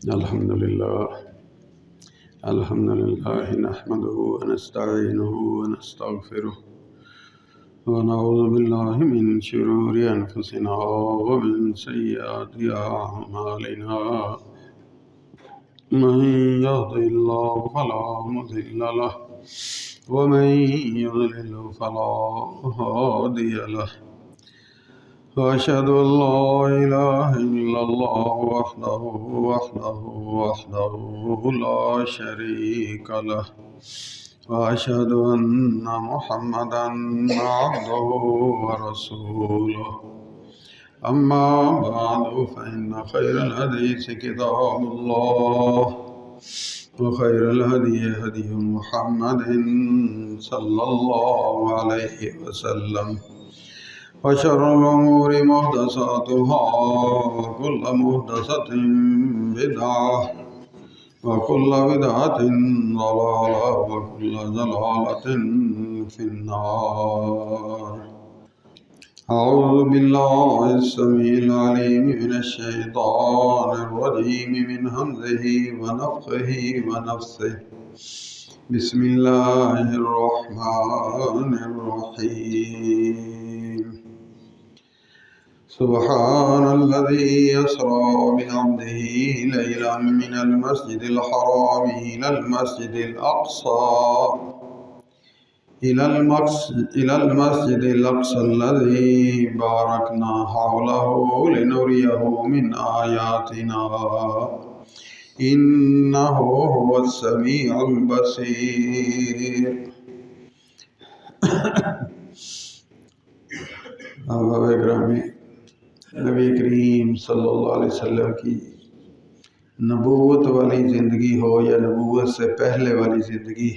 الحمد لله نحمده ونستعينه ونستغفره ونعوذ بالله من شرور أنفسنا ومن سيئات أعمالنا من يهده الله فلا مضل له ومن يضلل فلا هادي له وأشهد أن لا إله إلا الله وحده لا شريك له وأشهد أن محمدا عبده ورسوله أما بعد فإن خير الحديث كتاب الله وخير الهدي هدي محمد صلى الله عليه وسلم وشر الأمور محدثاتها وكل محدثة بدعة وكل بدعة ضلالة وكل ضلالة في النار. أعوذ بالله السميع العليم من الشيطان الرجيم من همزه ونفخه ونفثه. بسم الله الرحمن الرحيم. سبحان الذي يسرى بعبده ليلا من المسجد الحرام إلى المسجد الأقصى الذي باركنا حوله لنريه من آياتنا إنه هو السميع البصير. احباب گرامی، نبی کریم صلی اللہ علیہ وسلم کی نبوت والی زندگی ہو یا نبوت سے پہلے والی زندگی،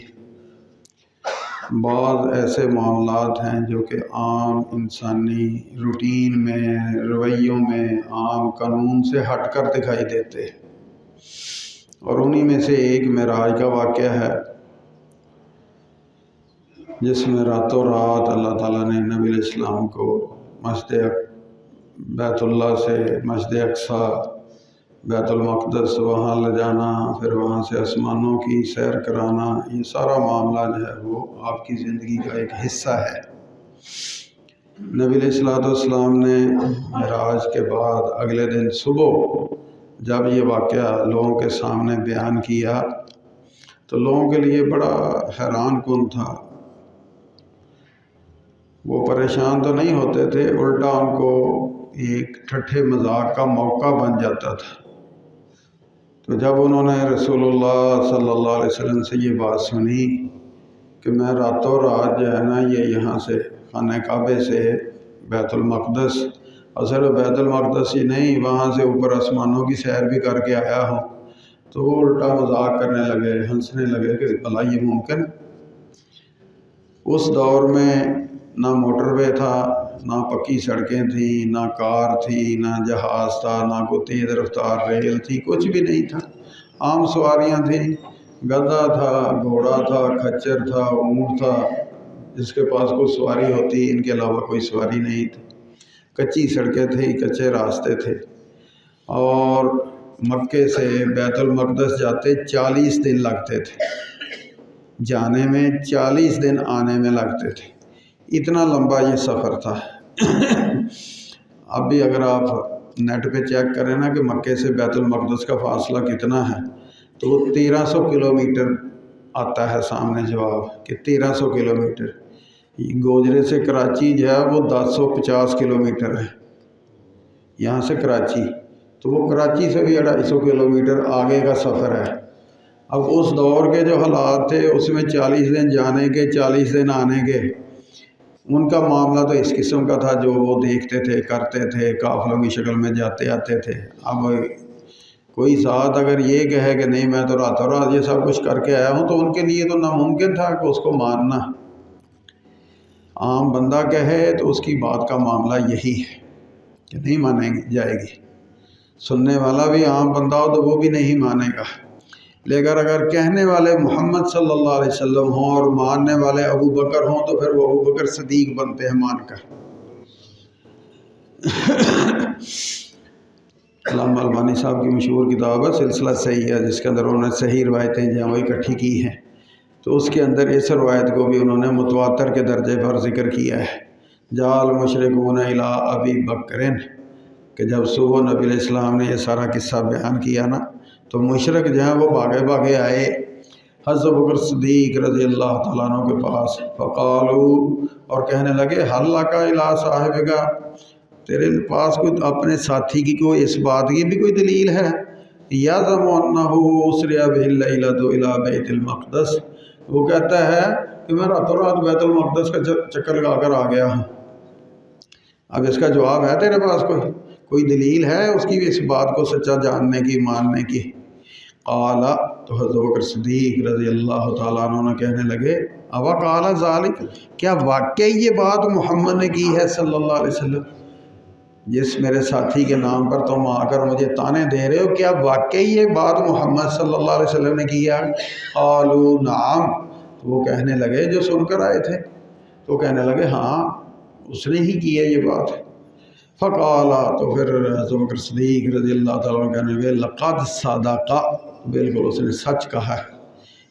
بعض ایسے معاملات ہیں جو کہ عام انسانی روٹین میں، رویوں میں، عام قانون سے ہٹ کر دکھائی دیتے ہیں، اور انہی میں سے ایک معراج کا واقعہ ہے جس میں راتوں رات اللہ تعالیٰ نے نبی علیہ السلام کو مسجد بیت اللہ سے مسجد اقصی، بیت المقدس وہاں لے جانا، پھر وہاں سے آسمانوں کی سیر کرانا، یہ سارا معاملہ جو ہے وہ آپ کی زندگی کا ایک حصہ ہے۔ نبی علیہ السلام نے معراج کے بعد اگلے دن صبح جب یہ واقعہ لوگوں کے سامنے بیان کیا تو لوگوں کے لیے بڑا حیران کن تھا۔ وہ پریشان تو نہیں ہوتے تھے، الٹا ان کو ایک ٹھٹھے مذاق کا موقع بن جاتا تھا۔ تو جب انہوں نے رسول اللہ صلی اللہ علیہ وسلم سے یہ بات سنی کہ میں راتوں رات جو ہے نا یہ یہاں سے خانہ کعبے سے بیت المقدس، اور صرف بیت المقدس ہی نہیں، وہاں سے اوپر آسمانوں کی سیر بھی کر کے آیا ہوں، تو وہ الٹا مذاق کرنے لگے، ہنسنے لگے کہ بھلا یہ ممکن۔ اس دور میں نہ موٹر وے تھا، نہ پکی سڑکیں تھیں، نہ کار تھی، نہ جہاز تھا، نہ کوئی تیز رفتار ریل تھی، کچھ بھی نہیں تھا۔ عام سواریاں تھیں، گدھا تھا، گھوڑا تھا، کھچر تھا، اونٹ تھا، جس کے پاس کوئی سواری ہوتی، ان کے علاوہ کوئی سواری نہیں تھی۔ کچی سڑکیں تھیں، کچے راستے تھے، اور مکے سے بیت المقدس جاتے 40 دن لگتے تھے، جانے میں 40 دن آنے میں لگتے تھے۔ اتنا لمبا یہ سفر تھا۔ اب بھی اگر آپ نیٹ پہ چیک کریں نا کہ مکے سے بیت المقدس کا فاصلہ کتنا ہے تو وہ 1300 کلومیٹر آتا ہے سامنے جواب کہ 1300 کلومیٹر۔ گوجرے سے کراچی جو ہے وہ 1050 کلومیٹر ہے یہاں سے کراچی، تو وہ کراچی سے بھی 250 کلومیٹر آگے کا سفر ہے۔ اب اس دور کے جو حالات تھے اس میں 40 دن جانے کے، 40 دن آنے کے، ان کا معاملہ تو اس قسم کا تھا جو وہ دیکھتے تھے، کرتے تھے، قافلوں کی شکل میں جاتے آتے تھے۔ اب کوئی ذات اگر یہ کہے کہ نہیں میں تو راتوں رات یہ سب کچھ کر کے آیا ہوں، تو ان کے لیے تو ناممکن تھا کہ اس کو ماننا۔ عام بندہ کہے تو اس کی بات کا معاملہ یہی ہے کہ نہیں مانے جائے گی۔ سننے والا بھی عام بندہ ہو تو وہ بھی نہیں مانے گا، لیکن اگر کہنے والے محمد صلی اللہ علیہ وسلم ہوں اور ماننے والے ابو بکر ہوں تو پھر وہ ابو بکر صدیق بنتے ہیں مان کر۔ علامہ البانی صاحب کی مشہور کتاب ہے سلسلہ صحیح ہے، جس کے اندر انہوں نے صحیح روایتیں جو ہیں وہ اکٹھی کی ہیں، تو اس کے اندر اس روایت کو بھی انہوں نے متواتر کے درجے پر ذکر کیا ہے۔ جال مشرکون الی ابی بکرن، کہ جب صبح نبی علیہ السلام نے یہ سارا قصہ بیان کیا نا، تو مشرک جو ہیں وہ بھاگے بھاگے آئے حضرت بکر صدیق رضی اللہ تعالیٰ عنہ کے پاس، فقالو، اور کہنے لگے حل لک الی صاحبک، تیرے پاس کوئی اپنے ساتھی کی کوئی اس بات کی بھی کوئی دلیل ہے؟ یزعم انہ اسری بہ اللیلۃ الی بیت المقدس، وہ کہتا ہے کہ میں راتوں رات بیت المقدس کا چکر لگا کر آ گیا ہوں۔ اب اس کا جواب ہے تیرے پاس کوئی دلیل ہے اس کی اس بات کو سچا جاننے کی، ماننے کی؟ قال، تو حضرت بکر صدیق رضی اللہ تعالیٰ عنہ کہنے لگے اوا قال ذالک، کیا واقعی یہ بات محمد نے کی ہے صلی اللہ علیہ وسلم؟ جس میرے ساتھی کے نام پر تم آ کر مجھے تانے دے رہے ہو، کیا واقعی یہ بات محمد صلی اللہ علیہ وسلم نے کی ہے؟ قالوا نعم، تو وہ کہنے لگے جو سن کر آئے تھے، تو کہنے لگے ہاں اس نے ہی کی ہے یہ بات۔ فقالا، تو پھر حضرت بکر صدیق رضی اللہ تعالیٰ عنہ کہنے لگے لقد صدق، بالکل اس نے سچ کہا ہے۔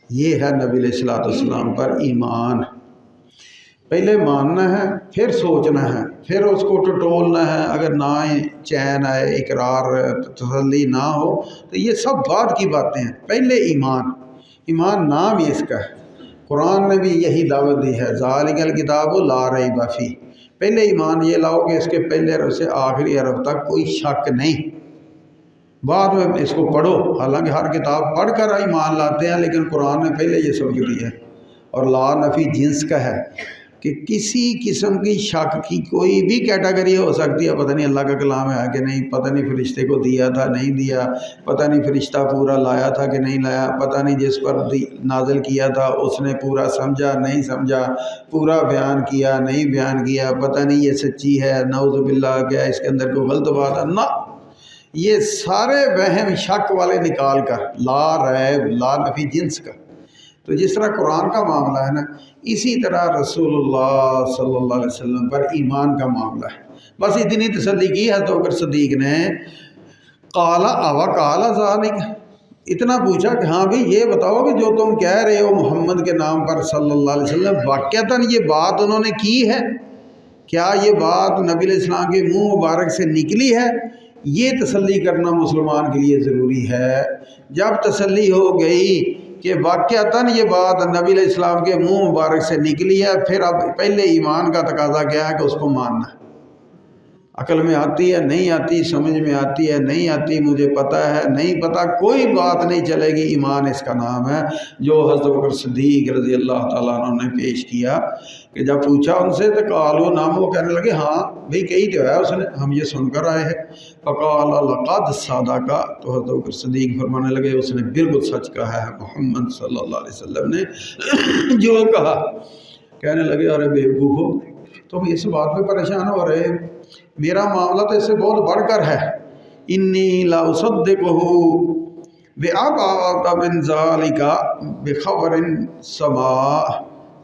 یہ ہے نبی علیہ السلام پر ایمان، پہلے ماننا ہے، پھر سوچنا ہے، پھر اس کو ٹٹولنا ہے، اگر نہ چین آئے، اقرار تسلی نہ ہو تو یہ سب بعد کی باتیں ہیں۔ پہلے ایمان نام ہی اس کا ہے، قرآن نے بھی یہی دعوت دی ہے، ذالک الکتاب لا ریب فیہ، پہلے ایمان یہ لاؤ کہ اس کے پہلے حرف سے آخری حرف تک کوئی شک نہیں، بعد میں اس کو پڑھو۔ حالانکہ ہر کتاب پڑھ کر ایمان لاتے ہیں، لیکن قرآن نے پہلے یہ سبق دی ہے۔ اور لا نفی جنس کا ہے کہ کسی قسم کی شک کی کوئی بھی کیٹیگری ہو سکتی ہے، پتہ نہیں اللہ کا کلام ہے کہ نہیں، پتہ نہیں فرشتے کو دیا تھا نہیں دیا، پتہ نہیں فرشتہ پورا لایا تھا کہ نہیں لایا، پتہ نہیں جس پر نازل کیا تھا اس نے پورا سمجھا نہیں سمجھا، پورا بیان کیا نہیں بیان کیا، پتہ نہیں یہ سچی ہے نعوذ باللہ، کیا اس کے اندر کوئی غلط بات ہے، نہ، یہ سارے وہم شک والے نکال کر لا ریب، لا نفی جنس کا۔ تو جس طرح قرآن کا معاملہ ہے نا، اسی طرح رسول اللہ صلی اللہ علیہ وسلم پر ایمان کا معاملہ ہے۔ بس اتنی تسلی کی حضرت بکر صدیق نے، قال اوا قال ذالک، اتنا پوچھا کہ ہاں بھئی یہ بتاؤ کہ جو تم کہہ رہے ہو محمد کے نام پر صلی اللہ علیہ وسلم، واقعتاً یہ بات انہوں نے کی ہے؟ کیا یہ بات نبی علیہ السلام کے منہ مبارک سے نکلی ہے؟ یہ تسلی کرنا مسلمان کے لیے ضروری ہے۔ جب تسلی ہو گئی کہ واقعتاً یہ بات نبی علیہ السلام کے منہ مبارک سے نکلی ہے، پھر اب پہلے ایمان کا تقاضا کیا ہے کہ اس کو ماننا ہے۔ عقل میں آتی ہے نہیں آتی، سمجھ میں آتی ہے نہیں آتی، مجھے پتہ ہے نہیں پتہ، کوئی بات نہیں چلے گی، ایمان اس کا نام ہے، جو حضرت بکر صدیق رضی اللہ تعالیٰ عنہ نے پیش کیا۔ کہ جب پوچھا ان سے تو قالوا نعم، وہ کہنے لگے ہاں بھئی کہی تو ہے اس نے، ہم یہ سن کر آئے ہیں۔ فقال لقد صدق، تو حضرت بکر صدیق فرمانے لگے اس نے بالکل سچ کہا ہے محمد صلی اللہ علیہ وسلم نے جو کہا۔ کہنے لگے ارے بیوقوفو، تم اس بات پہ پریشان ہو رہے، میرا معاملہ تو اس سے بہت بڑھ کر ہے۔ انی لا اصدقہ بأبعد من ذلک بخبر سماء،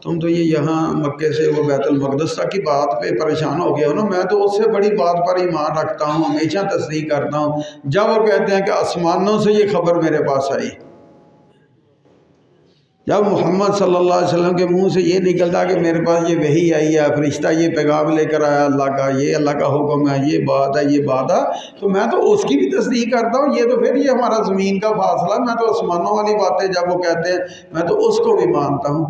تم تو یہ یہاں مکے سے وہ بیت المقدس تک کی بات پہ پریشان ہو گئے ہو نا، میں تو اس سے بڑی بات پر ایمان رکھتا ہوں، ہمیشہ تصدیق کرتا ہوں جب وہ کہتے ہیں کہ آسمانوں سے یہ خبر میرے پاس آئی۔ جب محمد صلی اللہ علیہ وسلم کے منہ سے یہ نکلتا کہ میرے پاس یہ وحی آئی ہے، فرشتہ یہ پیغام لے کر آیا اللہ کا، یہ اللہ کا حکم ہے، یہ بات ہے یہ بات ہے، تو میں تو اس کی بھی تصدیق کرتا ہوں۔ یہ تو پھر یہ ہمارا زمین کا فاصلہ، میں تو آسمانوں والی باتیں جب وہ کہتے ہیں میں تو اس کو بھی مانتا ہوں۔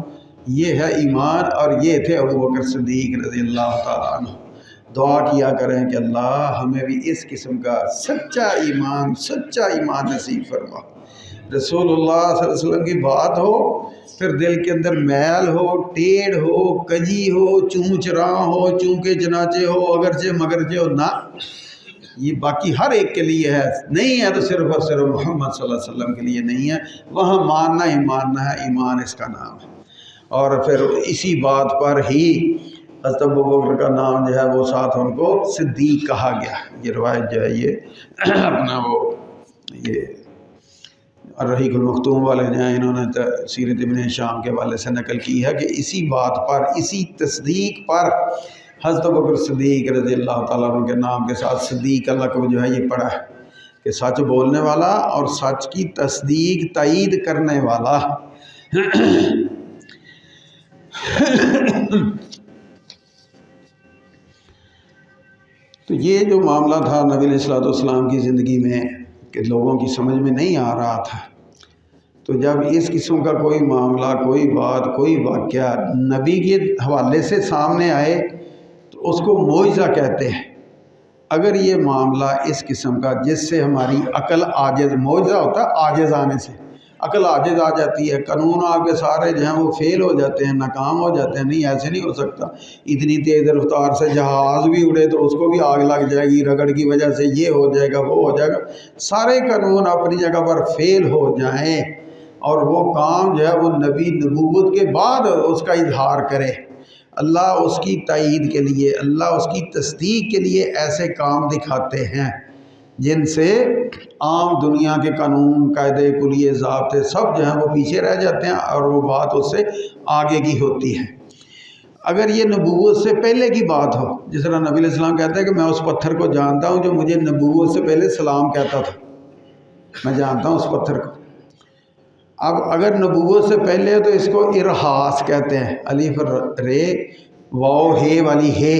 یہ ہے ایمان، اور یہ تھے ابو بکر صدیق رضی اللہ تعالیٰ عنہ۔ دعا کیا کریں کہ اللہ ہمیں بھی اس قسم کا سچا ایمان نصیب فرما۔ رسول اللہ صلی اللہ علیہ وسلم کی بات ہو، پھر دل کے اندر میل ہو، ٹیڑھ ہو، کجی ہو، چوں چراں ہو، چونکہ چنانچہ ہو، اگرچہ مگرچہ ہو، نہ، یہ باقی ہر ایک کے لیے ہے، نہیں ہے تو صرف اور صرف محمد صلی اللہ علیہ وسلم کے لیے نہیں ہے، وہاں ماننا ہی ماننا ہے، ایمان اس کا نام ہے۔ اور پھر اسی بات پر ہی حضرت ابو بکر کا نام جو ہے وہ ساتھ ان کو صدیق کہا گیا۔ یہ روایت جو ہے یہ اپنا وہ یہ الرحیق المختوم والے جو ہیں انہوں نے سیرت ابن ہشام کے حوالے سے نقل کی ہے کہ اسی بات پر، اسی تصدیق پر حضرت بکر صدیق رضی اللہ تعالیٰ عنہ کے نام کے ساتھ صدیق کا لقب جو ہے یہ پڑا ہے۔ کہ سچ بولنے والا اور سچ کی تصدیق تائید کرنے والا۔ تو یہ جو معاملہ تھا نبی علیہ الصلوۃ والسلام کی زندگی میں کہ لوگوں کی سمجھ میں نہیں آ رہا تھا، تو جب اس قسم کا کوئی معاملہ، کوئی بات، کوئی واقعہ نبی کے حوالے سے سامنے آئے تو اس کو معجزہ کہتے ہیں۔ اگر یہ معاملہ اس قسم کا جس سے ہماری عقل عاجز، معجزہ ہوتا ہے عاجز آنے سے، عقل عاجز آ جاتی ہے، قانون آپ کے سارے جو ہیں وہ فیل ہو جاتے ہیں، ناکام ہو جاتے ہیں، نہیں ایسے نہیں ہو سکتا، اتنی تیز رفتار سے جہاز بھی اڑے تو اس کو بھی آگ لگ جائے گی، رگڑ کی وجہ سے یہ ہو جائے گا، وہ ہو جائے گا، سارے قانون اپنی جگہ پر فیل ہو جائیں اور وہ کام جو ہے وہ نبی نبوت کے بعد اس کا اظہار کرے، اللہ اس کی تائید کے لیے، اللہ اس کی تصدیق کے لیے ایسے کام دکھاتے ہیں جن سے عام دنیا کے قانون، قاعدے، کلیے، ضابطے سب جو ہیں وہ پیچھے رہ جاتے ہیں اور وہ بات اس سے آگے کی ہوتی ہے۔ اگر یہ نبوت سے پہلے کی بات ہو، جس طرح نبی علیہ السلام کہتا ہے کہ میں اس پتھر کو جانتا ہوں جو مجھے نبوت سے پہلے سلام کہتا تھا، میں جانتا ہوں اس پتھر کو۔ اب اگر نبوت سے پہلے ہے تو اس کو ارحاس کہتے ہیں، الف رے واو ہے والی ہے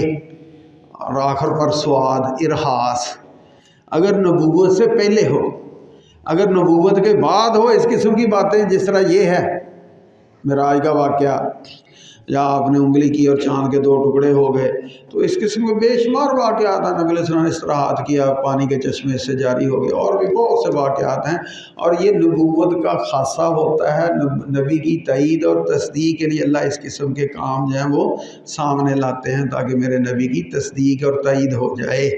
اور آخر پر سواد، ارحاس۔ اگر نبوت سے پہلے ہو، اگر نبوت کے بعد ہو اس قسم کی باتیں، جس طرح یہ ہے معراج کا واقعہ، یا آپ نے انگلی کی اور چاند کے 2 ٹکڑے ہو گئے، تو اس قسم کے بے شمار واقعات ہیں، نبی علیہ السلام نے اس طرح ہاتھ کیا، پانی کے چشمے سے جاری ہو گئے، اور بھی بہت سے واقعات ہیں، اور یہ نبوت کا خاصہ ہوتا ہے، نبی کی تائید اور تصدیق کے لیے اللہ اس قسم کے کام جو ہیں وہ سامنے لاتے ہیں تاکہ میرے نبی کی تصدیق اور تائید ہو جائے۔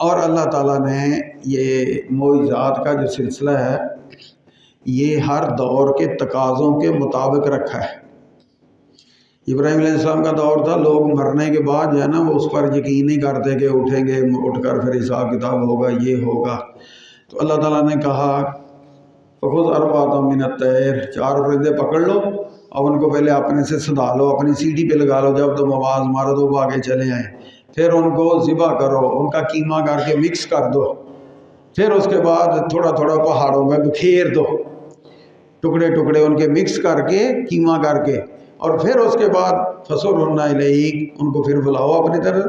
اور اللہ تعالیٰ نے یہ معجزات کا جو سلسلہ ہے یہ ہر دور کے تقاضوں کے مطابق رکھا ہے۔ ابراہیم علیہ السلام کا دور تھا، لوگ مرنے کے بعد جو ہے نا وہ اس پر یقین نہیں کرتے کہ اٹھیں گے، اٹھ کر پھر حساب کتاب ہوگا، یہ ہوگا، تو اللہ تعالیٰ نے کہا فخذ اربعۃ من الطیر، 4 پرندے پکڑ لو اور ان کو پہلے اپنے سے سدھا لو، اپنی سیٹی پہ لگا لو، جب تم آواز مارو تو وہ آگے چلے آئیں، پھر ان کو ذبح کرو، ان کا قیمہ کر کے مکس کر دو، پھر اس کے بعد تھوڑا تھوڑا پہاڑوں میں بکھیر دو، ٹکڑے ٹکڑے ان کے مکس کر کے قیمہ کر کے، اور پھر اس کے بعد فصرنا الیک، ان کو پھر بلاؤ اپنی طرف،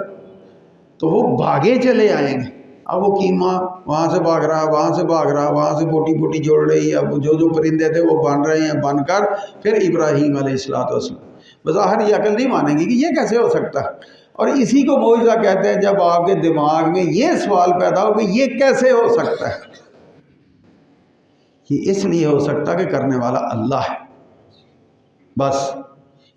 تو وہ بھاگے چلے آئیں گے۔ اب وہ قیمہ وہاں سے بھاگ رہا، وہاں سے بھاگ رہا، وہاں سے بوٹی بوٹی جوڑ رہی، اب جو پرندے تھے وہ بن رہے ہیں، بن کر پھر ابراہیم علیہ السلام بظاہر یہ عقل نہیں مانے گی کہ یہ کیسے ہو سکتا ہے، اور اسی کو معجزہ کہتے ہیں جب آپ کے دماغ میں یہ سوال پیدا ہو کہ یہ کیسے ہو سکتا ہے۔ یہ اس لیے ہو سکتا کہ کرنے والا اللہ ہے، بس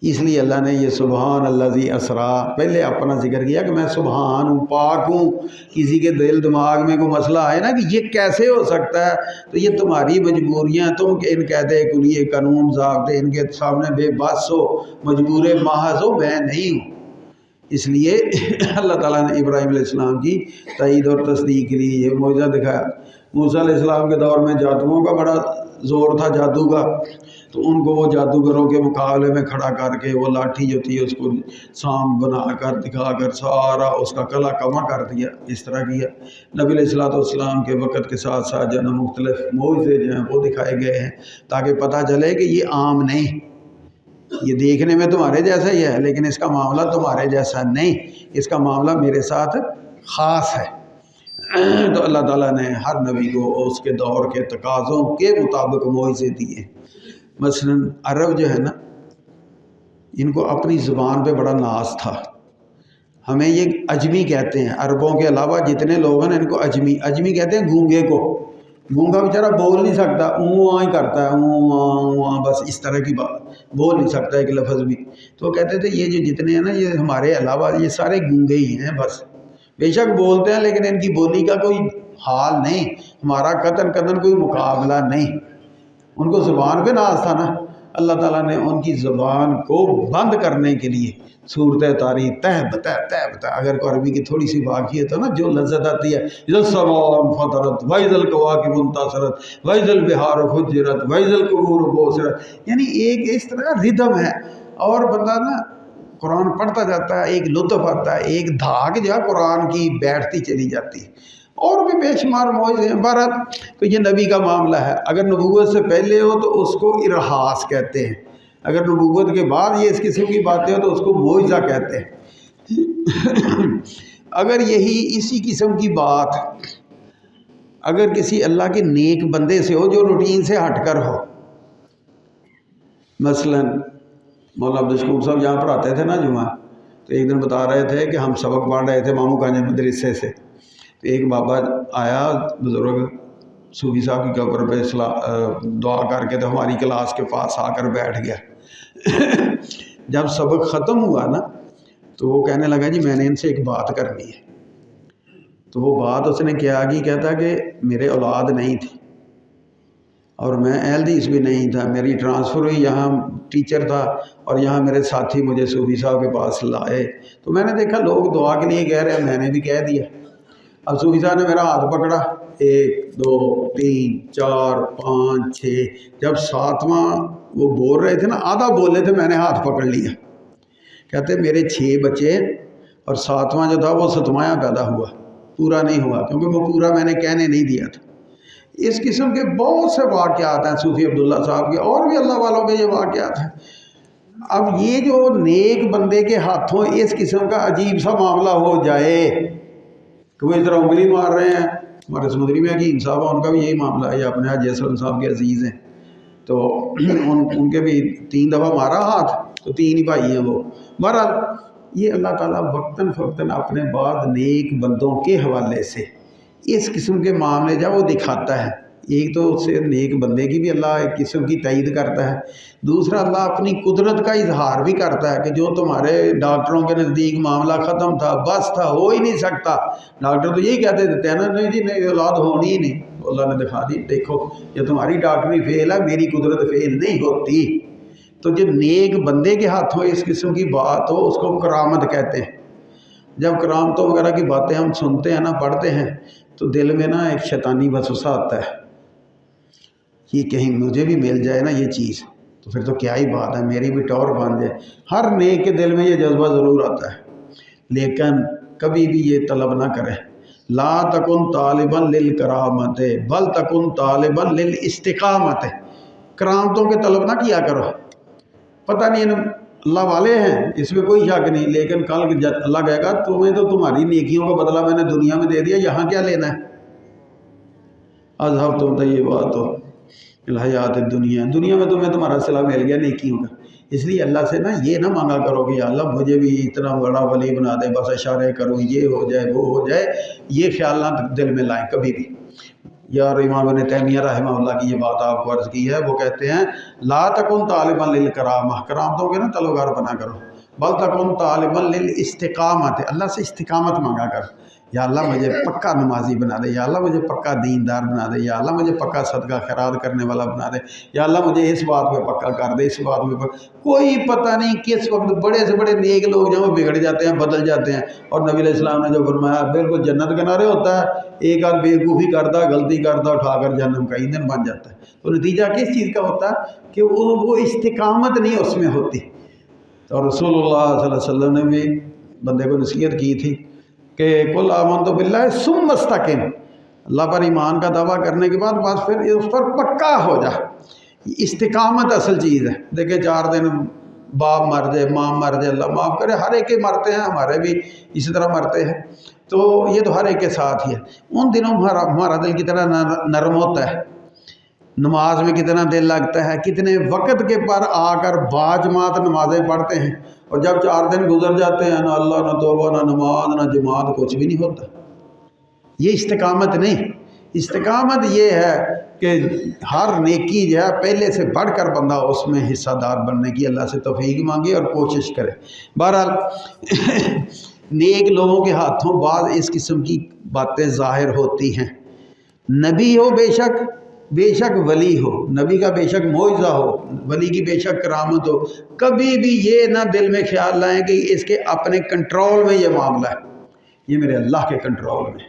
اس لیے اللہ نے یہ سبحان الذی اسرا پہلے اپنا ذکر کیا کہ میں سبحان ہوں، پاک ہوں۔ کسی کے دل دماغ میں کوئی مسئلہ آئے نا کہ یہ کیسے ہو سکتا ہے، تو یہ تمہاری مجبوریاں، تم ان قاعدے کلیے قانون ضابطے ان کے سامنے بے بس ہو، مجبور محض ہو، میں نہیں ہوں۔ اس لیے اللہ تعالیٰ نے ابراہیم علیہ السلام کی تائید اور تصدیق کے لیے یہ معجزہ دکھایا۔ موسیٰ علیہ السلام کے دور میں جادوؤں کا بڑا زور تھا، جادو کا، تو ان کو وہ جادوگروں کے مقابلے میں کھڑا کر کے وہ لاٹھی جو تھی اس کو سانپ بنا کر دکھا کر سارا اس کا کلا کما کر دیا، اس طرح کیا۔ نبی علیہ السلام کے وقت کے ساتھ ساتھ جو ہے مختلف معجزے جو ہیں وہ دکھائے گئے ہیں تاکہ پتہ چلے کہ یہ عام نہیں، یہ دیکھنے میں تمہارے جیسا ہی ہے لیکن اس کا معاملہ تمہارے جیسا نہیں، اس کا معاملہ میرے ساتھ خاص ہے۔ تو اللہ تعالیٰ نے ہر نبی کو اس کے دور کے تقاضوں کے مطابق معجزے دیے۔ مثلا عرب جو ہے نا، ان کو اپنی زبان پہ بڑا ناز تھا، ہمیں یہ اجمی کہتے ہیں، عربوں کے علاوہ جتنے لوگ ہیں ان کو اجمی کہتے ہیں گونگے کو۔ گونگا بیچارہ بول نہیں سکتا، اوں ہی کرتا ہے، اوں بس اس طرح کی بات، بول نہیں سکتا ایک لفظ بھی، تو وہ کہتے تھے یہ جو جتنے ہیں نا یہ ہمارے علاوہ یہ سارے گونگے ہی ہیں، بس بے شک بولتے ہیں لیکن ان کی بولی کا کوئی حال نہیں، ہمارا قطن کوئی مقابلہ نہیں۔ ان کو زبان پہ ناز تھا نا، اللہ تعالیٰ نے ان کی زبان کو بند کرنے کے لیے صورت اتاری، تہ بتہ اگر کوئی عربی کی تھوڑی سی واقعیت ہے نا جو لذت آتی ہے، اذا السماء انفطرت واذا الکواکب انتثرت واذا البحار فجرت واذا القبور بعثرت، یعنی ایک اس طرح ردم ہے، اور بندہ نا قرآن پڑھتا جاتا ہے، ایک لطف آتا ہے، ایک دھاگ جو ہے قرآن کی بیٹھتی چلی جاتی ہے، اور بھی بے شمار معجزے ہیں۔ بہرحال تو یہ نبی کا معاملہ ہے، اگر نبوت سے پہلے ہو تو اس کو ارہاس کہتے ہیں، اگر نبوت کے بعد یہ اس قسم کی باتیں ہو تو اس کو معجزہ کہتے ہیں۔ اگر یہی اسی قسم کی بات اگر کسی اللہ کے نیک بندے سے ہو جو روٹین سے ہٹ کر ہو، مثلا مولانا عبدالشکور صاحب یہاں پر آتے تھے نا جمعہ، تو ایک دن بتا رہے تھے کہ ہم سبق پڑھ رہے تھے مامو گنج مدرسے سے، تو ایک بابا آیا بزرگ صوفی صاحب کی قبر پہ دعا کر کے تو ہماری کلاس کے پاس آ کر بیٹھ گیا۔ جب سبق ختم ہوا نا تو وہ کہنے لگا جی میں نے ان سے ایک بات کرنی ہے۔ تو وہ بات اس نے کیا کی، کہتا کہ میرے اولاد نہیں تھی اور میں اہل حدیث بھی نہیں تھا، میری ٹرانسفر ہوئی، یہاں ٹیچر تھا اور یہاں میرے ساتھی مجھے صوفی صاحب کے پاس لائے، تو میں نے دیکھا لوگ دعا کے لیے کہہ رہے ہیں، میں نے بھی کہہ دیا۔ اب صوفی صاحب نے میرا ہاتھ پکڑا، 1 2 3 4 5 6، جب 7واں وہ بول رہے تھے نا، آدھا بولے تھے، میں نے ہاتھ پکڑ لیا۔ کہتے میرے 6 بچے اور 7واں جو تھا وہ 7واں پیدا ہوا، پورا نہیں ہوا، کیونکہ وہ پورا میں نے کہنے نہیں دیا تھا۔ اس قسم کے بہت سے واقعات ہیں صوفی عبداللہ صاحب کے، اور بھی اللہ والوں کے یہ واقعات ہیں۔ اب یہ جو نیک بندے کے ہاتھوں اس قسم کا عجیب سا معاملہ ہو جائے کہ وہ اس طرح انگلی مار رہے ہیں، ہمارے سمندری میں حکیم صاحب ان کا بھی یہی معاملہ ہے، یہ اپنے حاجی اسلم صاحب کے عزیز ہیں، تو ان کے بھی 3 دفعہ مارا ہاتھ، تو 3 ہی بھائی ہیں وہ۔ بہرحال یہ اللہ تعالیٰ وقتاً فوقتاً اپنے بعد نیک بندوں کے حوالے سے اس قسم کے معاملے جب وہ دکھاتا ہے، ایک تو اس سے نیک بندے کی بھی اللہ ایک قسم کی تائید کرتا ہے، دوسرا اللہ اپنی قدرت کا اظہار بھی کرتا ہے کہ جو تمہارے ڈاکٹروں کے نزدیک معاملہ ختم تھا، بس تھا، ہو ہی نہیں سکتا، ڈاکٹر تو یہی کہتے دیتے ہیں نا، نہیں جی نہیں اولاد ہونی ہی نہیں، اللہ نے دکھا دی، دیکھو یہ تمہاری ڈاکٹری فیل ہے، میری قدرت فیل نہیں ہوتی۔ تو جو نیک بندے کے ہاتھوں اس قسم کی بات ہو اس کو کرامت کہتے ہیں۔ جب کرامتوں وغیرہ کی باتیں ہم سنتے ہیں نا، پڑھتے ہیں، تو دل میں نا ایک شیطانی وسوسہ آتا ہے، یہ کہیں مجھے بھی مل جائے نا یہ چیز، تو پھر تو کیا ہی بات ہے، میری بھی ٹور بن جائے۔ ہر نیک کے دل میں یہ جذبہ ضرور آتا ہے، لیکن کبھی بھی یہ طلب نہ کرے، لا تکن طالبا للکرامت بل تکن طالبا للاستقامت، کرامتوں کے طلب نہ کیا کرو، پتہ نہیں اللہ والے ہیں اس میں کوئی شک نہیں، لیکن کل اللہ کہے گا تمہیں تو تمہاری نیکیوں کا بدلہ میں نے دنیا میں دے دیا، یہاں کیا لینا ہے؟ اذہب تم تو یہ بات ہو الحیات دنیا میں تمہیں تمہارا صلہ مل گیا نیکیوں کا۔ اس لیے اللہ سے نا یہ نہ مانگا کرو کہ یا اللہ مجھے بھی اتنا بڑا ولی بنا دے، بس اشارے کروں یہ ہو جائے وہ ہو جائے، یہ خیال نہ دل میں لائیں کبھی بھی۔ یار امام ابن تیمیہ رحمہ اللہ کی یہ بات آپ کو عرض کی ہے، وہ کہتے ہیں لا تکن طالبا للکرامہ، کرامتوں کے نا طلبگار بنا کرو، بل تکن طالبا للاستقامت، اللہ سے استقامت مانگا کر، یا اللہ مجھے پکا نمازی بنا دے، یا اللہ مجھے پکا دیندار بنا دے، یا اللہ مجھے پکا صدقہ خیرات کرنے والا بنا دے، یا اللہ مجھے اس بات پہ پکا کر دے، اس بات میں پکا۔ کوئی پتہ نہیں کس وقت بڑے سے بڑے نیک لوگ جہاں وہ بگڑ جاتے ہیں، بدل جاتے ہیں، اور نبی علیہ السلام نے جو فرمایا بالکل جنت کنارے ہوتا ہے، ایک آدھ بیوقوفی کرتا غلطی کرتا اٹھا کر جہنم کا ایندھن بن جاتا ہے۔ تو نتیجہ کس چیز کا ہوتا ہے کہ وہ استقامت نہیں اس میں ہوتی۔ اور رسول اللہ صلی اللہ علیہ وسلم نے بھی بندے کو نصیحت کی تھی کہ قل آمنت باللہ ثم استقم، اللہ پر ایمان کا دعویٰ کرنے کے بعد بس پھر اس پر پکا ہو جا، استقامت اصل چیز ہے۔ دیکھیں 4 دن باپ مر جائے، ماں مر جائے، اللہ معاف کرے، ہر ایک کے مرتے ہیں، ہمارے بھی اسی طرح مرتے ہیں، تو یہ تو ہر ایک کے ساتھ ہی ہے۔ ان دنوں ہمارا دل کتنا نرم ہوتا ہے، نماز میں کتنا دل لگتا ہے، کتنے وقت کے پر آ کر باجماعت نمازیں پڑھتے ہیں، اور جب 4 دن گزر جاتے ہیں نہ اللہ نہ توبہ نہ نماز نہ جماعت، کچھ بھی نہیں ہوتا۔ یہ استقامت نہیں، استقامت یہ ہے کہ ہر نیکی جو ہے پہلے سے بڑھ کر بندہ اس میں حصہ دار بننے کی اللہ سے توفیق مانگے اور کوشش کرے۔ بہرحال نیک لوگوں کے ہاتھوں بعض اس قسم کی باتیں ظاہر ہوتی ہیں، نبی ہو بے شک ولی ہو، نبی کا بے شک معجزہ ہو، ولی کی بے شک کرامت ہو، کبھی بھی یہ نہ دل میں خیال لائیں کہ اس کے اپنے کنٹرول میں یہ معاملہ ہے، یہ میرے اللہ کے کنٹرول میں۔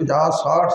50-60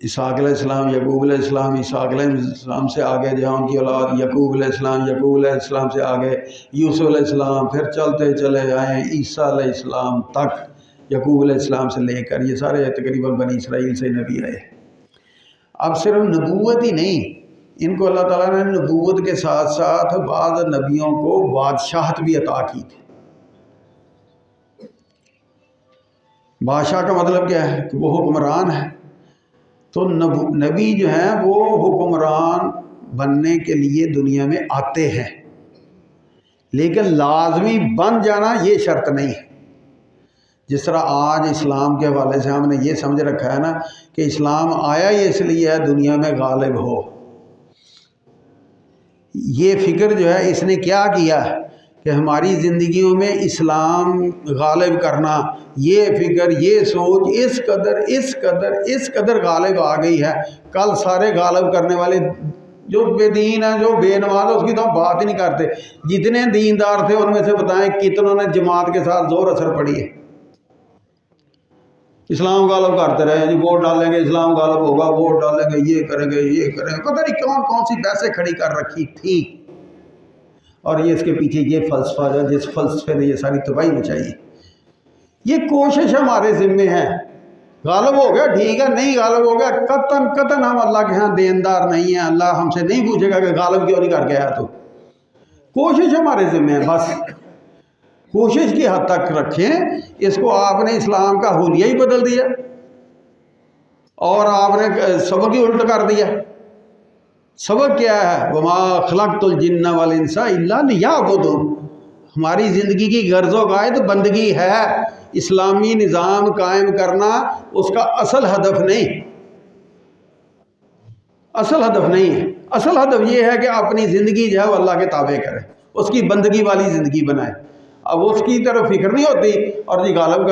اسحاق علیہ السلام، یعقوب علیہ السلام، اسحاق علیہ السلام سے آگے جہاں ان کی اولاد یعقوب علیہ السلام، یعقوب علیہ السلام سے آگے یوسف علیہ السلام، پھر چلتے چلے آئے عیسیٰ علیہ السلام تک، یعقوب علیہ السلام سے لے کر یہ سارے تقریباً بنی اسرائیل سے نبی آئے۔ اب صرف نبوت ہی نہیں، ان کو اللہ تعالیٰ نے نبوت کے ساتھ ساتھ بعض نبیوں کو بادشاہت بھی عطا کی تھی۔ بادشاہ کا مطلب کیا ہے کہ وہ حکمران ہے، تو نبی جو ہیں وہ حکمران بننے کے لیے دنیا میں آتے ہیں، لیکن لازمی بن جانا یہ شرط نہیں ہے۔ جس طرح آج اسلام کے حوالے سے ہم نے یہ سمجھ رکھا ہے نا کہ اسلام آیا ہی اس لیے ہے دنیا میں غالب ہو، یہ فکر جو ہے اس نے کیا کیا کہ ہماری زندگیوں میں اسلام غالب کرنا، یہ فکر، یہ سوچ اس قدر غالب آ گئی ہے۔ کل سارے غالب کرنے والے جو بے دین ہیں، جو بے نماز ہے، اس کی تو ہم بات ہی نہیں کرتے۔ جتنے دیندار تھے ان میں سے بتائیں کتنوں نے جماعت کے ساتھ زور اثر پڑی ہے؟ اسلام غالب کرتے رہے جی، ووٹ ڈالیں گے اسلام غالب ہوگا، ووٹ ڈالیں گے، یہ کریں گے، یہ کریں گے، پتہ نہیں کون سی بحثیں کھڑی کر رکھی تھی، اور یہ اس کے پیچھے یہ فلسفہ ہے جس فلسفے نے یہ ساری تباہی مچائی ہے۔ یہ کوشش ہمارے ذمے ہے، غالب ہو گیا ٹھیک ہے، نہیں غالب ہو گیا قطعاً ہم اللہ کے ہاں دیندار نہیں ہیں، اللہ ہم سے نہیں پوچھے گا کہ غالب کیوں نہیں کر کے آیا۔ تو کوشش ہمارے ذمے ہے، بس کوشش کی حد تک رکھیں۔ اس کو آپ نے اسلام کا حلیہ ہی بدل دیا اور آپ نے سبق ہی الٹ کر دیا۔ سبق کیا ہے؟ وما خلقت الجن والانس الا لیعبدون، ہماری زندگی کی غرض و غایت بندگی ہے، اسلامی نظام قائم کرنا اس کا اصل ہدف نہیں، اصل ہدف نہیں ہے۔ اصل ہدف یہ ہے کہ اپنی زندگی جو ہے وہ اللہ کے تابع کرے، اس کی بندگی والی زندگی بنائے۔ اب اس کی طرف فکر نہیں ہوتی، اور جی غالب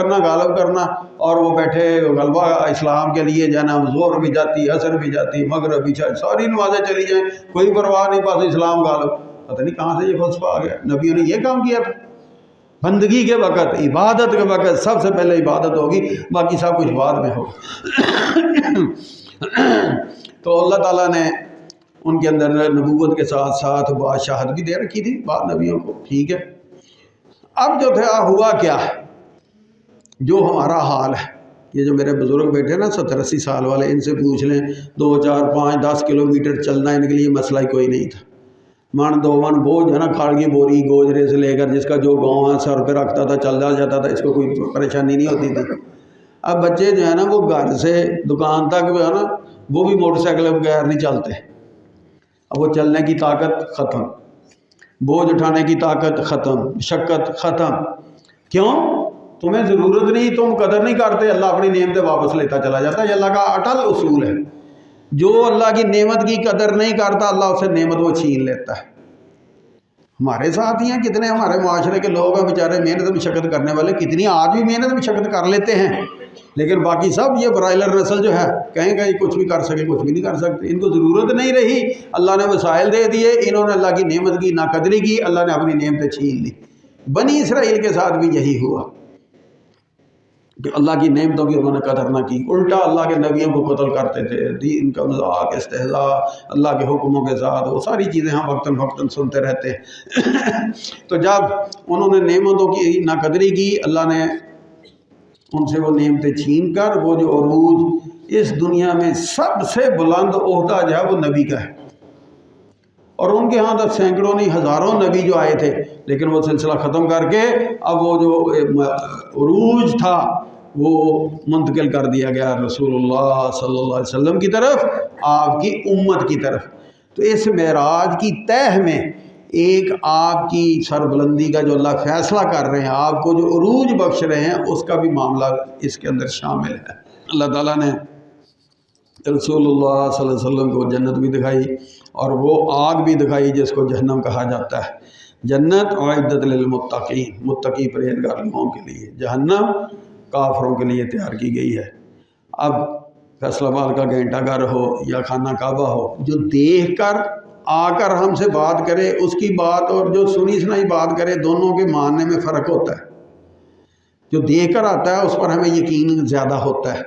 کرنا، اور وہ بیٹھے غلبہ اسلام کے لیے جو ہے نا زور بھی جاتی، عصر بھی جاتی، مغرب بھی جاتی، ساری نمازیں چلی جائیں، کوئی پرواہ نہیں، پاس اسلام غالب۔ پتہ نہیں کہاں سے یہ فلسفہ آ گیا۔ نبیوں نے یہ کام کیا تھا، بندگی کے وقت، عبادت کے وقت سب سے پہلے عبادت ہوگی، باقی سب کچھ بعد میں ہوگا۔ تو اللہ تعالیٰ نے ان کے اندر نبوت کے ساتھ ساتھ بادشاہت بھی دے رکھی تھی بعض نبیوں کو، ٹھیک ہے۔ اب جو تھا ہوا کیا ہے، جو ہمارا حال ہے، یہ جو میرے بزرگ بیٹھے نا 70-80 سال والے، ان سے پوچھ لیں 2, 4, 5, 10 کلومیٹر چلنا ان کے لیے مسئلہ ہی کوئی نہیں تھا۔ من 2 من بوجھ ہے نا، کھاڑ کی بوری گوجرے سے لے کر جس کا جو گاؤں ہے سر پہ رکھتا تھا، چل جاتا تھا، اس کو کوئی پریشانی نہیں ہوتی تھی۔ اب بچے جو ہے نا وہ گھر سے دکان تک جو ہے نا وہ بھی موٹر سائیکل بغیر نہیں چلتے، اب وہ چلنے کی طاقت ختم، بوجھ اٹھانے کی طاقت ختم، مشقت ختم۔ کیوں؟ تمہیں ضرورت نہیں، تم قدر نہیں کرتے، اللہ اپنی نعمتیں واپس لیتا چلا جاتا ہے۔ یہ اللہ کا اٹل اصول ہے، جو اللہ کی نعمت کی قدر نہیں کرتا اللہ اسے نعمت وہ چھین لیتا ہے۔ ہمارے ساتھ ہی ہیں کتنے ہمارے معاشرے کے لوگ ہیں بیچارے محنت مشقت کرنے والے، کتنی آج بھی محنت مشقت کر لیتے ہیں، لیکن باقی سب یہ برائلر نسل جو ہے کہیں گے کچھ بھی کر سکے، کچھ بھی نہیں کر سکتے، ان کو ضرورت نہیں رہی، اللہ نے وسائل دے دیے، انہوں نے اللہ کی نعمت کی ناقدری کی، اللہ نے اپنی نعمتیں چھین لی۔ بنی اسرائیل کے ساتھ بھی یہی ہوا کہ اللہ کی نعمتوں کی انہوں نے قدر نہ کی، الٹا اللہ کے نبیوں کو قتل کرتے تھے، دین کا مذاق، استہزاء اللہ کے حکموں کے ساتھ، وہ ساری چیزیں ہم وقتاً سنتے رہتے ہیں۔ تو جب انہوں نے نعمتوں کی ناقدری کی، اللہ نے ان سے وہ نعمتیں چھین کر وہ جو عروج اس دنیا میں سب سے بلند عہدہ جو ہے وہ نبی کا ہے، اور ان کے ہاں تو سینکڑوں نہیں ہزاروں نبی جو آئے تھے، لیکن وہ سلسلہ ختم کر کے اب وہ جو عروج تھا وہ منتقل کر دیا گیا رسول اللہ صلی اللہ علیہ وسلم کی طرف، آپ کی امت کی طرف۔ تو اس معراج کی تہ میں ایک آپ کی سربلندی کا جو اللہ فیصلہ کر رہے ہیں، آپ کو جو عروج بخش رہے ہیں، اس کا بھی معاملہ اس کے اندر شامل ہے۔ اللہ تعالیٰ نے رسول اللہ صلی اللہ علیہ وسلم کو جنت بھی دکھائی اور وہ آگ بھی دکھائی جس کو جہنم کہا جاتا ہے۔ جنت اعدت للمتقین، متقی پرہیزگار لوگوں کے لیے، جہنم کافروں کے لیے تیار کی گئی ہے۔ اب فیصل آباد کا گھنٹہ گھر ہو یا خانہ کعبہ ہو، جو دیکھ کر آ کر ہم سے بات کرے اس کی بات اور جو سنی سنائی بات کرے دونوں کے ماننے میں فرق ہوتا ہے۔ جو دیکھ کر آتا ہے اس پر ہمیں یقین زیادہ ہوتا ہے،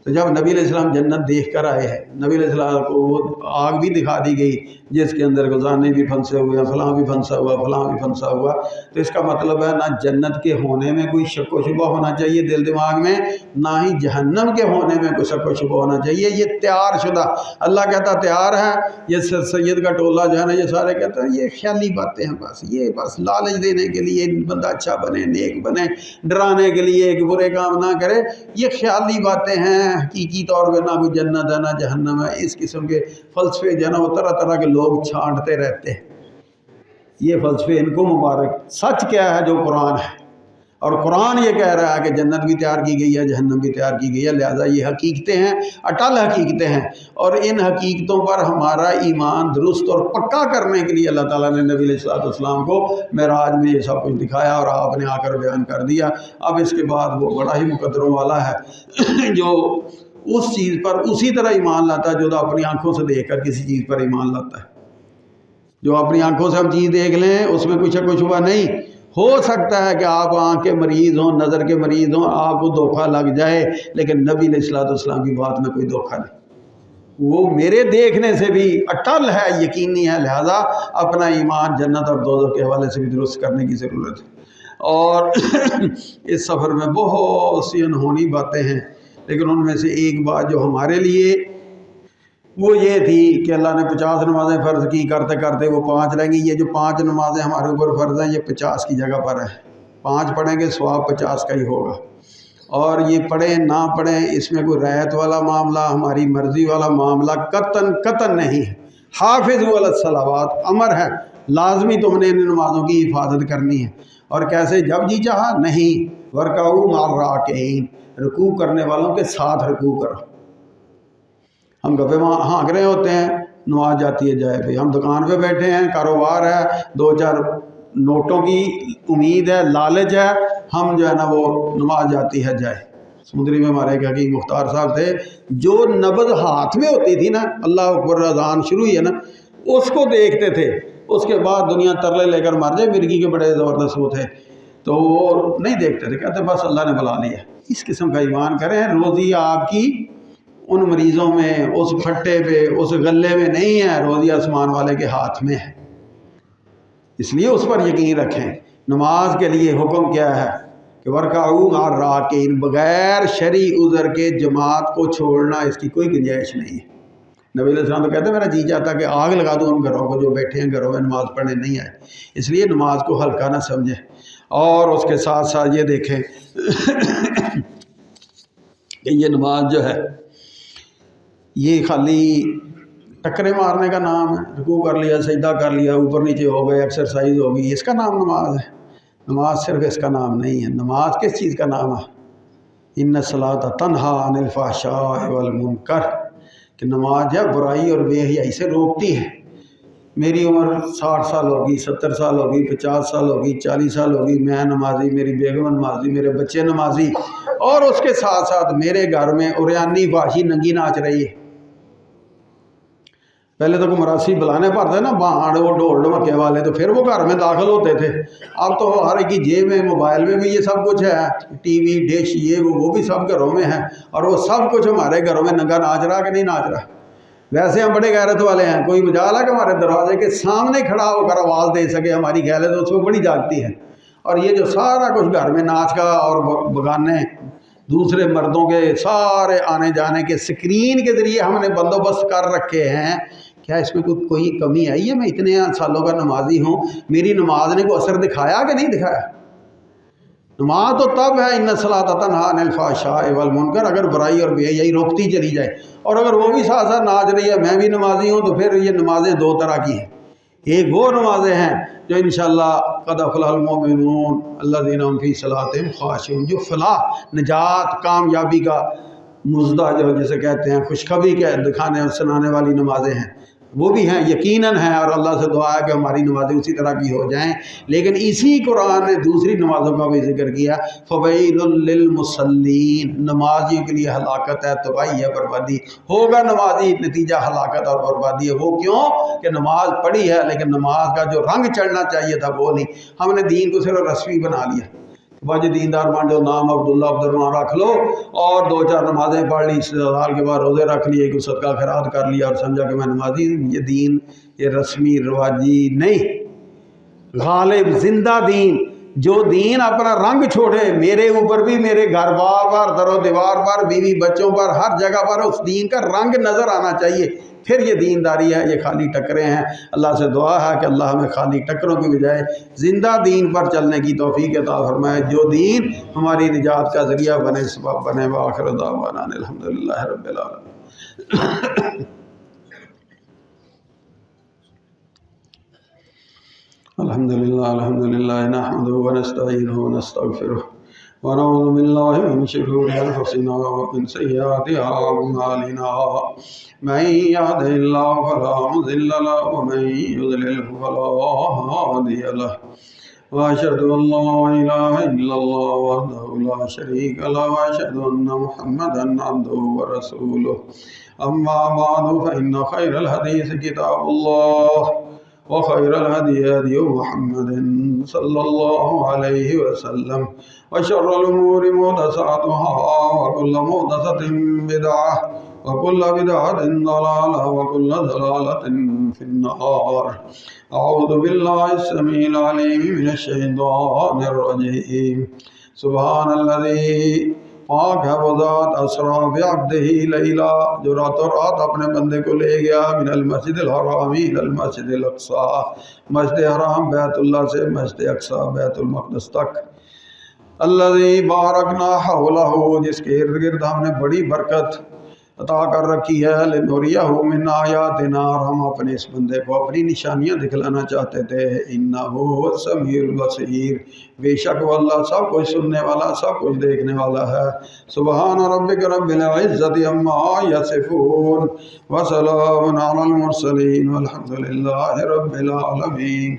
تو جب نبی علیہ السلام جنت دیکھ کر آئے ہیں، نبی علیہ السلام کو وہ آگ بھی دکھا دی گئی جس کے اندر گزانے بھی پھنسے ہوئے ہیں، فلاں بھی پھنسا ہوا، فلاں بھی پھنسا ہوا. تو اس کا مطلب ہے نہ جنت کے ہونے میں کوئی شک و شبہ ہونا چاہیے دل دماغ میں، نہ ہی جہنم کے ہونے میں کوئی شک و شبہ ہونا چاہیے. یہ تیار شدہ، اللہ کہتا تیار ہے. یہ سید کا ٹولہ جو ہے نا، یہ سارے کہتے ہیں یہ خیالی باتیں ہیں، بس لالچ دینے کے لیے بندہ اچھا بنے، نیک بنے، ڈرانے کے لیے کہ برے کام نہ کرے. یہ خیالی باتیں ہیں، حقیقی طور پہ نہ کوئی جنت ہے نہ جہنم ہے. اس قسم کے فلسفے جو ہے نا وہ طرح طرح کے لوگ چھانٹتے رہتے ہیں. یہ فلسفے ان کو مبارک. سچ کیا ہے؟ جو قرآن ہے، اور قرآن یہ کہہ رہا ہے کہ جنت بھی تیار کی گئی ہے، جہنم بھی تیار کی گئی ہے. لہٰذا یہ حقیقتیں ہیں، اٹل حقیقتیں ہیں، اور ان حقیقتوں پر ہمارا ایمان درست اور پکا کرنے کے لیے اللہ تعالیٰ نے نبی علیہ السلام کو معراج میں یہ سب کچھ دکھایا اور آپ نے آ کر بیان کر دیا. اب اس کے بعد وہ بڑا ہی مقدروں والا ہے جو اس چیز پر اسی طرح ایمان لاتا ہے جو اپنی آنکھوں سے دیکھ کر کسی چیز پر ایمان لاتا ہے. جو اپنی آنکھوں سے ہم چیز دیکھ لیں اس میں کچھ شبہ نہیں. ہو سکتا ہے کہ آپ آنکھ کے مریض ہوں، نظر کے مریض ہوں، آپ کو دھوکہ لگ جائے، لیکن نبی علیہ السلام کی بات میں کوئی دھوکہ نہیں. وہ میرے دیکھنے سے بھی اٹل ہے، یقینی ہے. لہذا اپنا ایمان جنت اور دوزخ کے حوالے سے بھی درست کرنے کی ضرورت ہے. اور اس سفر میں بہت سی انہونی باتیں ہیں، لیکن ان میں سے ایک بات جو ہمارے لیے وہ یہ تھی کہ اللہ نے 50 نمازیں فرض کی، کرتے کرتے وہ 5 رہیں گی. یہ جو 5 نمازیں ہمارے اوپر فرض ہیں، یہ 50 کی جگہ پر ہے. 5 پڑھیں گے ثواب 50 کا ہی ہوگا. اور یہ پڑھیں نہ پڑھیں اس میں کوئی رعایت والا معاملہ، ہماری مرضی والا معاملہ قطعاً نہیں ہے. حافظوا علی الصلوات امر ہے، لازمی تم نے ان نمازوں کی حفاظت کرنی ہے. اور کیسے؟ جب جی چاہا نہیں. ورکعوا مع الراکعین، رکوع کرنے والوں کے ساتھ رکوع کرو. ہم گپے ہانک رہے ہوتے ہیں، نماز جاتی ہے جائے پہ. ہم دکان پہ بیٹھے ہیں، کاروبار ہے، 2-4 نوٹوں کی امید ہے، لالچ ہے، ہم جو ہے نا وہ نماز جاتی ہے جائے. سمندری میں ہمارے ایک حکیم مختار صاحب تھے، جو نبض ہاتھ میں ہوتی تھی نا، اللہ اکبر اذان شروع ہی ہے نا، اس کو دیکھتے تھے. اس کے بعد دنیا ترلے لے کر مر جائے، مرغی کے بڑے زبردست وہ تھے تو وہ نہیں دیکھتے تھے، کہتے بس اللہ نے بلا لیا. اس قسم کا ایمان کریں. روزی آپ کی ان مریضوں میں، اس پھٹے پہ، اس غلے میں نہیں ہے، روزی آسمان والے کے ہاتھ میں ہے. اس لیے اس پر یقین رکھیں. نماز کے لیے حکم کیا ہے کہ ورکعوا مع الراکعین، بغیر شرعی عذر کے جماعت کو چھوڑنا اس کی کوئی گنجائش نہیں ہے. نبی علیہ السلام تو کہتے ہیں میرا جی چاہتا کہ آگ لگا دوں ان گھروں کو جو بیٹھے ہیں گھروں میں نماز پڑھنے نہیں آئے. اس لیے نماز کو ہلکا نہ سمجھیں. اور اس کے ساتھ ساتھ یہ دیکھیں کہ یہ نماز جو ہے یہ خالی ٹکرے مارنے کا نام ہے. رکوع کر لیا، سجدہ کر لیا، اوپر نیچے ہو گئے، ایکسرسائز ہو گئی، اس کا نام نماز ہے؟ نماز صرف اس کا نام نہیں ہے. نماز کس چیز کا نام ہے؟ ان الصلاۃ تنہی عن الفحشاء والمنکر، کہ نماز ہے برائی اور بے حیائی سے روکتی ہے. میری عمر 60 سال ہوگی، 70 سال ہوگی، 50 سال ہوگی، 40 سال ہوگی، میں نمازی، میری بیگم نمازی، میرے بچے نمازی، اور اس کے ساتھ ساتھ میرے گھر میں عریانی فحشی ننگی ناچ رہی ہے. پہلے تو مراسی بلانے پڑتے نا، بانڈ وہ ڈھول ڈھمکے والے، تو پھر وہ گھر میں داخل ہوتے تھے. اب تو ہر ایک کی جیب میں، موبائل میں بھی یہ سب کچھ ہے، ٹی وی ڈش یہ وہ بھی سب گھروں میں ہے، اور وہ سب کچھ ہمارے گھروں میں ننگا ناچ رہا کہ نہیں ناچ رہا. ویسے ہم بڑے غیرت والے ہیں، کوئی مجال ہے کہ ہمارے دروازے کے سامنے کھڑا ہو کر آواز دے سکے، ہماری غیرت اس میں بڑی جاگتی ہے. اور یہ جو سارا کچھ گھر میں ناچ کا اور بگانے دوسرے مردوں کے سارے آنے جانے کے اسکرین کے ذریعے ہم نے بندوبست کر رکھے ہیں، کیا اس میں کوئی کمی آئی ہے؟ میں اتنے سالوں کا نمازی ہوں، میری نماز نے کوئی اثر دکھایا کہ نہیں دکھایا؟ نماز تو تب ہے ان الصلاۃ تنہی عن الفحشاء والمنکر، اگر برائی اور بے حیائی روکتی چلی جائے. اور اگر وہ بھی ساتھ ساتھ ناچ رہی ہے، میں بھی نمازی ہوں، تو پھر یہ نمازیں 2 طرح کی ہیں. ایک وہ نمازیں ہیں جو انشاءاللہ قد افلح المؤمنون الذین هم فی صلاتہم خاشعون، جو فلاح، نجات، کامیابی کا مزدہ جو جسے کہتے ہیں، خوشخبری کے دکھانے اور سنانے والی نمازیں ہیں، وہ بھی ہیں، یقیناً ہیں. اور اللہ سے دعا ہے کہ ہماری نمازیں اسی طرح کی ہو جائیں. لیکن اسی قرآن نے دوسری نمازوں کا بھی ذکر کیا، فویل للمصلین، نمازیوں کے لیے ہلاکت ہے، تباہی ہے، بربادی ہوگا. نمازی نتیجہ ہلاکت اور بربادی ہے. وہ کیوں کہ نماز پڑھی ہے لیکن نماز کا جو رنگ چڑھنا چاہیے تھا وہ نہیں. ہم نے دین کو صرف رسمی بنا لیا. بج دیندار بن جو نام عبداللہ عبدالرحمان رکھ لو اور 2-4 نمازیں پڑھ لی، سال کے بعد روزے رکھ لیے، کوئی صدقہ خیرات کر لیا اور سمجھا کہ میں نمازی ہوں۔ یہ دین یہ رسمی رواجی نہیں، غالب زندہ دین، جو دین اپنا رنگ چھوڑے، میرے اوپر بھی، میرے گھر بار پر، در و دیوار پر، بیوی بچوں پر، ہر جگہ پر اس دین کا رنگ نظر آنا چاہیے، پھر یہ دینداری ہے۔ یہ خالی ٹکریں ہیں، اللہ سے دعا ہے کہ اللہ ہمیں خالی ٹکروں کی بجائے زندہ دین پر چلنے کی توفیق عطا فرمائے، جو دین ہماری نجات کا ذریعہ بنے، سبب بنے۔ وآخر دعوانا الحمدللہ رب العالمین۔ الحمدللہ نحمده ونستعینه ونستغفره ونعوذ باللہ من شرور انفسنا ومن سیئات اعمالنا، من يهده الله فلا مضل له ومن يضلل فلا هادي له، واشهد ان لا اله الا الله وحده لا شريك له، واشهد ان محمدا عبده ورسوله، اما بعد فان خير الحديث كتاب الله، وخير الهدي هدي محمد صلى الله عليه وسلم، وشر الأمور محدثاتها، وكل محدثة بدعة، وكل بدعة ضلالة، وكل ضلالة في النار۔ أعوذ بالله السميع العليم من الشيطان الرجيم۔ سبحان الذي پاک ہے وہ ذات اسرا بعبدہ لیلا، جو راتوں رات اپنے بندے کو لے گیا، من المسجد الحرام الی المسجد الاقصی، مسجد حرام بیت اللہ سے مسجد اقصی بیت المقدس تک، الذی بارکنا حولہ، جس کے ارد گرد ہم نے بڑی برکت عطا کر رکھی ہے، لنریہ من آیاتنا، اور ہم اپنے اس بندے کو اپنی نشانیاں دکھلانا چاہتے تھے، انہ هو السمیع البصیر، بے شک وہ اللہ سب کچھ سننے والا، سب کچھ دیکھنے والا ہے۔ سبحان ربک رب العزت عما یصفون، وسلام علی المرسلین، والحمد للہ رب العالمین۔